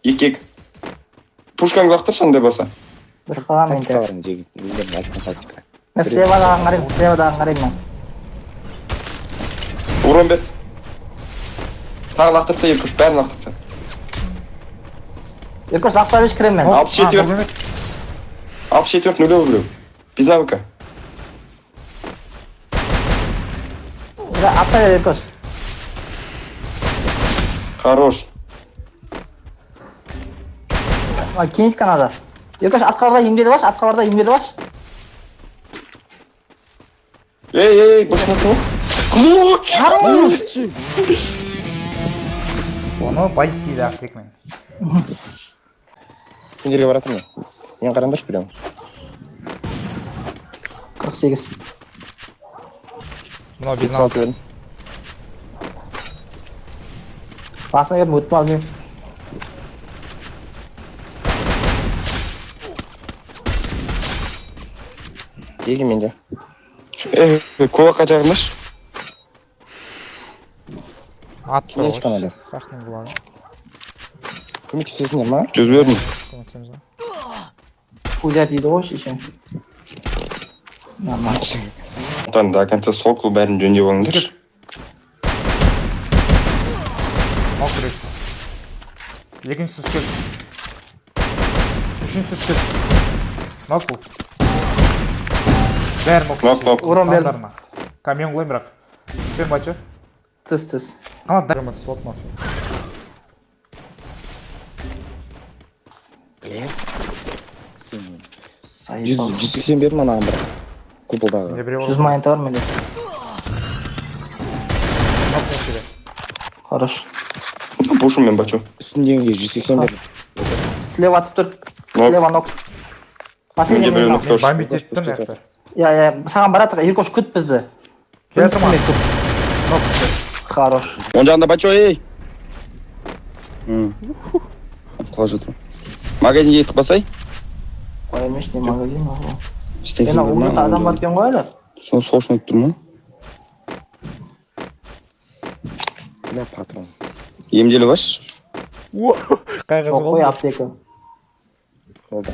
2-2. Пушкаңды лақтыршы андай болса. Бір қалған Тактика менде. бар жегін. Өздерінің айтқан тактика. Мен слевадан қараймын мен. Урон бер. Тағы лақтырса Еркош, бәрін лақтырса. Еркош лақтыра беш кірем мен. 64. 64 нулевой біреу. Без навыка. Атта бер Еркош. Хорош. Кенетка надо. Еркош атқа барда емдеді баш, Ей, башына тұр. Ключ! Оны байт дейді ақтек мен. Сендерге баратын мен. Мен қараңдаршы білем. 48. Мынау бизнес. 36 бердім. Басына бердім, өтіп алдым. Жегін менде. Коваққа жағындаш. Ат тұр. Кенечка надо. Рахмет болады. Көмектесесіңдер ма? 100 бердім. Көмектесеміз ғой. Пузя дейді ғой шешем. Нормально. До конца сокол бәрін жөндеп алыңдаршы. Мал күресі. Екіншісі үшкел. Үшіншісі үшкел. Нок бұл. Бәрі Нок. Урон бердім. Камен құлайын бірақ. Сен бачы? Тіс. Қанат дәрімі түсіп отын вообще. Сайып. 180 бердім анаған бірақ. Куполдағы. Не біреу 100 монета бар менде. Нок несіре. Хорош. Пушым мен бачу. Үстіндегіге 180 бердім. Слева атып тұр. Нок. Слева нок. Последний Менде біреу нок. нок тоже. Бомбить еттім әктер. Саған баратық, Еркош күт бізді. Келатыр ма? Нок. Хорош. Он жағында бачу, ей! Құлап жатыр. Магазинге етіп басай. Қой емес, не магазин ғой. Істеген Мен ұлғырта адам бар екен ғой әлі. Сол соғышын өтіп тұр ма? Бля, патрон. Емделі баш. Қай қызы Жоқ қой болды? аптека. Болды.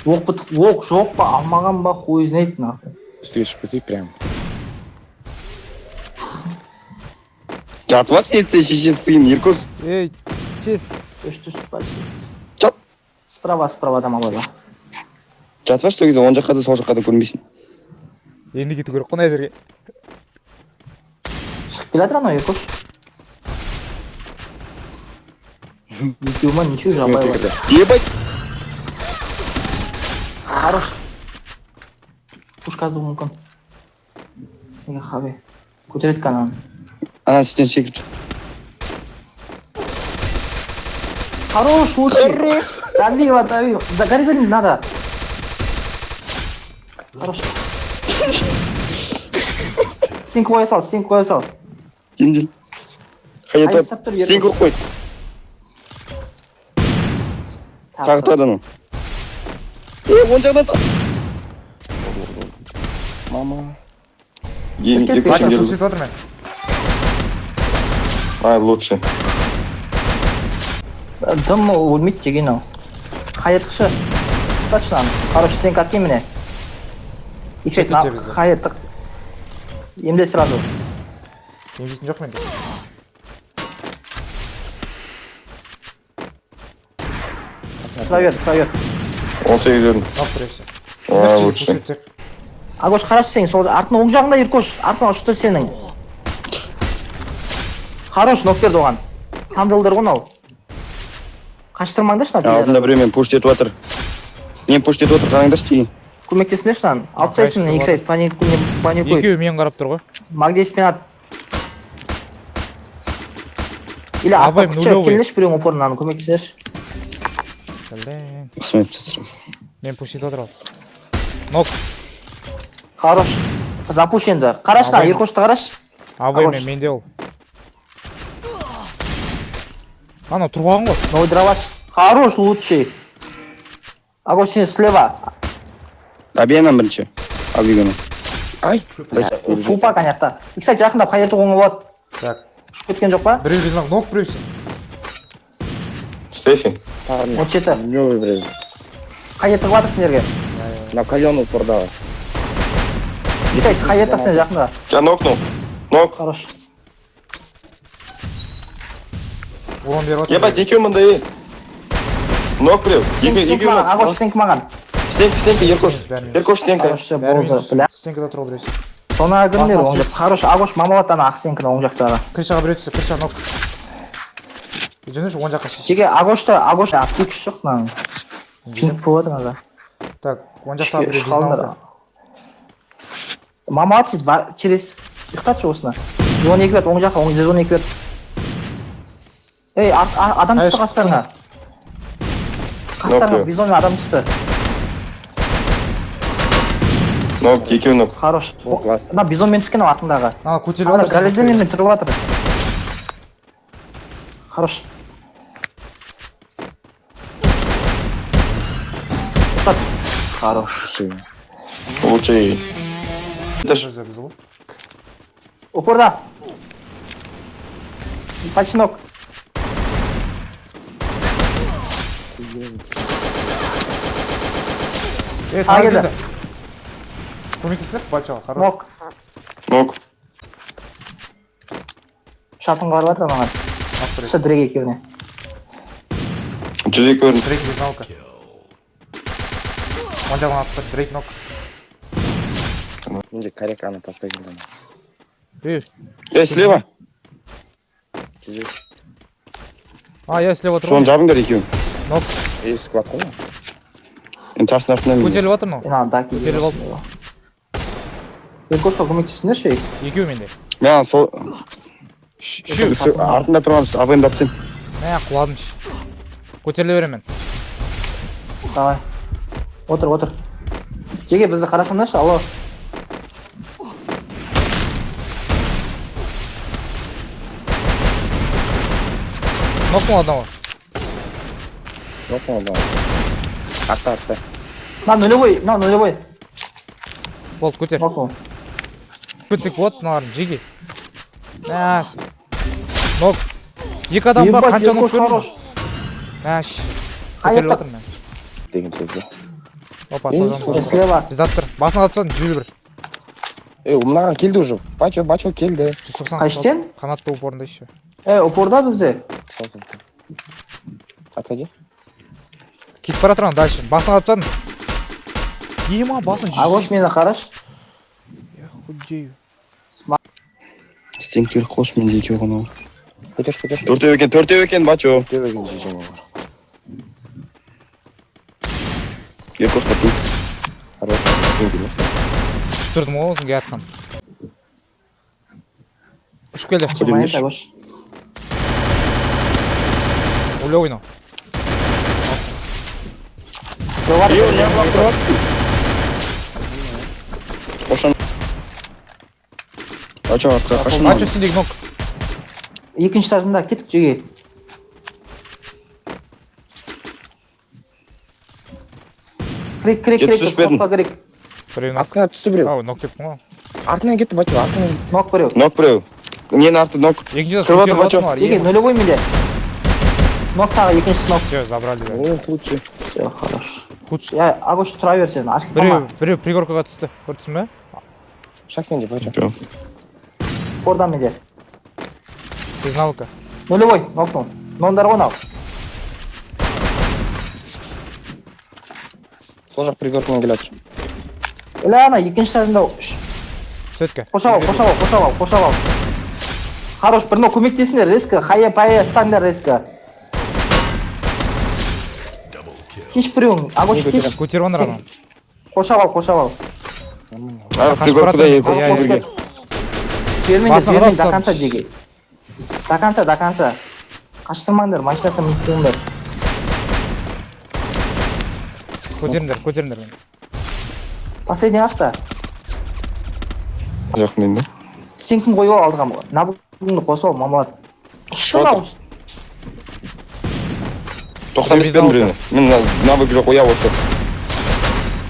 Оқ жоқ па, алмаған ба, хуй знает нахуй. Үстіге шығып кетсек прям. Жатып баш етсе шешесі сыйын, Еркош. Ей, тез. Үш почти. Жат. Справа адам алады. Жатып баш, сол кезде оң жаққа да сол жаққа да көрмейсің. Енді кету керек қой мына жерге. Шығып келатыр анау Еркош. Екеуі ма, ничего жабай бар. Ебать! Хорош. Пушка азу мүмкін. Неге хабе. Көтереді каналын. Ана сізден секіріп. Хорош, лучший. Дави его. Горизонт надо. Хорош. Сен қоя сал. Емдел. Хаятат. Сен көп қой. Тағы да анау. Он жағдан та. Мама. Екі Бача, шеңгел. сушит отыр мен. Лучше. Дым өлмейді деген ау. Қайытықшы. Точно. Хорош, сен каткен міне. Чекайте бізді. Қайытық. Емде сразу. Емдейтін жоқ менде. Тұра бер. 18 жердің. Нок күресі. Лучше. Агош, қарашы сен, сол артының оң жағында Еркош. Артына ұшты сенің. Хорош, нок берді оған. Сандылдыр ғой нау. Қаштырмаңдаршы на Алдында біреумен пушт етіп жатыр. Мен пушт етіп жатыр, қараңдаршы тиген. Көмектесіңдерші нан. Алып тастайсың, екі сайт, паникуй. Екеуі мен қарап тұр ғой. Магдеспен ат. Или Абай, артқа күтші, нулевой. келінеш біреуің опорынан, көмектесіңдерші. Блин. Басым етіп жатыр. Мен пушит отыр ал. Нок. Хорош. Запуш енді. Қараш на, Абай. Еркошты қараш. Авай Ағаш. мен менде ол. Ана тұрған ғой. Новый дроваш. Хорош, лучший. Агош, сен слева. Абиянан бірінші. Абиганы. Ай! Фупа канyakta. Иксай жақындап қай жерде оңы болады? Так. Ұшып кеткен жоқ па? Біреу резонок, нок біреусі. Стефи. Тағын. 37. Мёвый, блядь. Қай жерде қылады сендерге? На колену продал. Иксай, қай жерде сен жақында? Я нокнул. Нок. Хорош. Урон беріп отыр. Ебать, екеу мында ей. Нок біреу. Сенкі маған, Ағош сенкі маған. Стенка, Еркош. Еркош, стенка. Хорош, все, болды. Бля. Стенкада тұр біреусі. Соны кімдер оң жақ. Хорош, Ағош мамалат ана ақ сенкіні оң жақтағы. Крышаға біреу түсті, крыша нок. Жүніш, оң жаққа шеш. Жеге Ағош аптекіш жоқ маған. Пинг болып отыр ана. Так, оң жақтағы біреу резонок. Мамалат сіз через ұйықтатшы осыны. 112 бет, оң жаққа, 112 бет. Ей, адам түсті қастарыңа. Қастарыңа бизонмен адам түсті. Нок, екеу нок. Хорош. Класс. Ана бизонмен түскен артындағы. Ана көтеріліп Ана отыр. галезденмен тұрып жатыр. Хорош. Тоқтат. Хорош. Все. Лучше. Упорда. Почти ног. Саған келді. келді. Көмектесіңдер, бачаға, хорош. Ног. Нок. Шатын қарып жатыр маған. Шы дрек екеуіне. 102 көрін. Дрейк безналка. Он жағын атты, Дрейк нок. Инде коряк ана поставил. Эй, Слева. Чужой. я слева Соны тұрмын. жабыңдар екеуін. Нок. Есть склад, понял? Енді тасын артынан Көтеріліп отыр мынау. Мен ана даки. Көтеріліп алды. Еркошқа көмектесіңдерші. Екеу менде. Мен сол Үшеу. артында тұрған абайымдап сен. Құладым. Көтеріле беремін. Давай. Отыр. Жеге бізді қарасаңдаршы, алло. Нокнул одного. Нокнул, да. Арта. На нулевой. Болды, көтер. Нокнул. Көтсек болады, мыналарын жеге. Нок. Екі адам бар, қанша нок көрдің? Көтеріліп отыр мен. Деген сөз жоқ. Опа, созамыз. Слева. Біз аттыр. Басын атсаң, 101. Мынаған келді уже. Бачо келді. 190. Қайштен? Қанатты упорында еще. Упорда бізде. Отходи. Кетіп бара тұрған дальше. Басын атсаң. Ема, басын Ағош мені қараш. Худею. Стенктер қос менде екеу ғана. Көтер. Төртеу екен, бачо. Делеген жежеме бар. Еркош таптың. Хорош. Тұрдым ғой өзіңге атқан. Ұшып келді. Чимает Ағош. Өлі ойнау. Қошан. Бачо, қашын. Бачо сендегі нок. Екінші сажында кеттік жеге. Крик. түспедің. Тоққа крик. Біреу нок. Астына түсті біреу. Ау, нок деппін ғой. Артынан кетті бачо, артынан. Нок біреу. Нок біреу. Нені арты нок. Екінші Кіріп отыр, көтеріп бачо. отыр Жеге, нулевой менде. Нок тағы, екіншісі нок. Все, забрали. да. О, лучше. Все, хорош. Худший. Я Ағош тұра берсен, ашылып қалма. Біреу пригоркаға түсті. Көрдісің бе? Шаг сенде бачо. Упорда менде. Безналка. Нулевой, нокнул. Нондар ойнау. Сол жақ пригоркамен келе жатыр. Ана, екінші сажында. Сетка. Қоршап ал. Хорош, бірінау көмектесіңдер, резко. Хая-пая стаңдар резко. Кеш біреуің, Ағош кеш. Көтеріп аныр анау. Қоршап ал. Пригоркада Еркош. Я. Жібермеңдер, до конца жеге. До конца. Қаштырмаңдар, машинасы мүмкіндіңдер. Көтеріңдер мен. Последний авто. Жақын енді. Стенкін қойып ал алдыға. Набылыңды қосып ал, мамалат. Шынау. 95 бердің біреуіне. Мен навык жоқ, оя осы.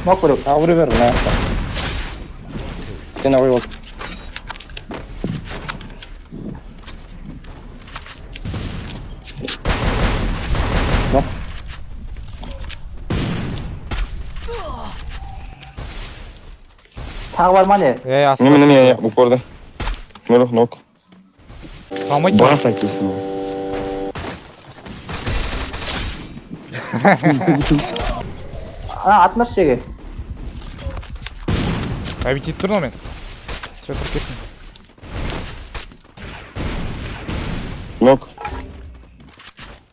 Нок біреу. Ауыры бер, мына жақта. Стена қойып ал. Нок. Тағы бар ма не? Неме, упорда. Нок. Қалмайды ма? Бас әкелсін. Атмаш жерге. Әбит етіп тұрмын мен. Все, тұрып кеттім. Нок.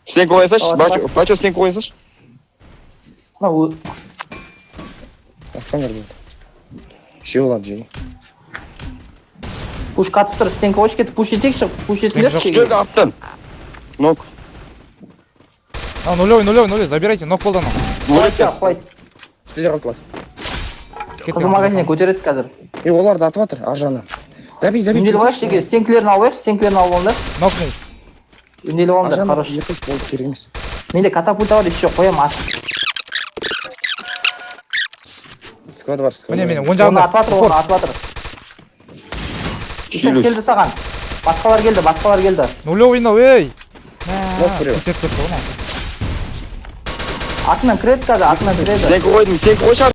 Стенка қойсаш? Бачо стенка қойсаш? Аспаңдар болды. Үшеу олады жеге. Пушка атып тұр, стенка қойшы кетіп, пуш етейікші, пуш етіңдер жоқ. шеге. Келді аттан. Нок. Нулевой, забирайте, нок болды анау. Қой, Үстеде қалып қызыл магазинен көтереді қазір. оларды атып жатыр, ар жағынан. Забей. Үнделі бар шеге, стенкілерін алып алайық, Нокнул. Үнделі Ар болыңдар, жағынан хорош. ертіс болды, керек емес. Менде катапульта бар, еще қоям ат. Сквад бар, сквад. Міне, оң Оны жағында. атып жатыр. Ишен келді саған. Басқалар келді. Нулевой, ей! Нок біреу. Кетіп кетті ғой мынау. Атынан кіреді қазір, Стенка қойдым, стенка қойшы.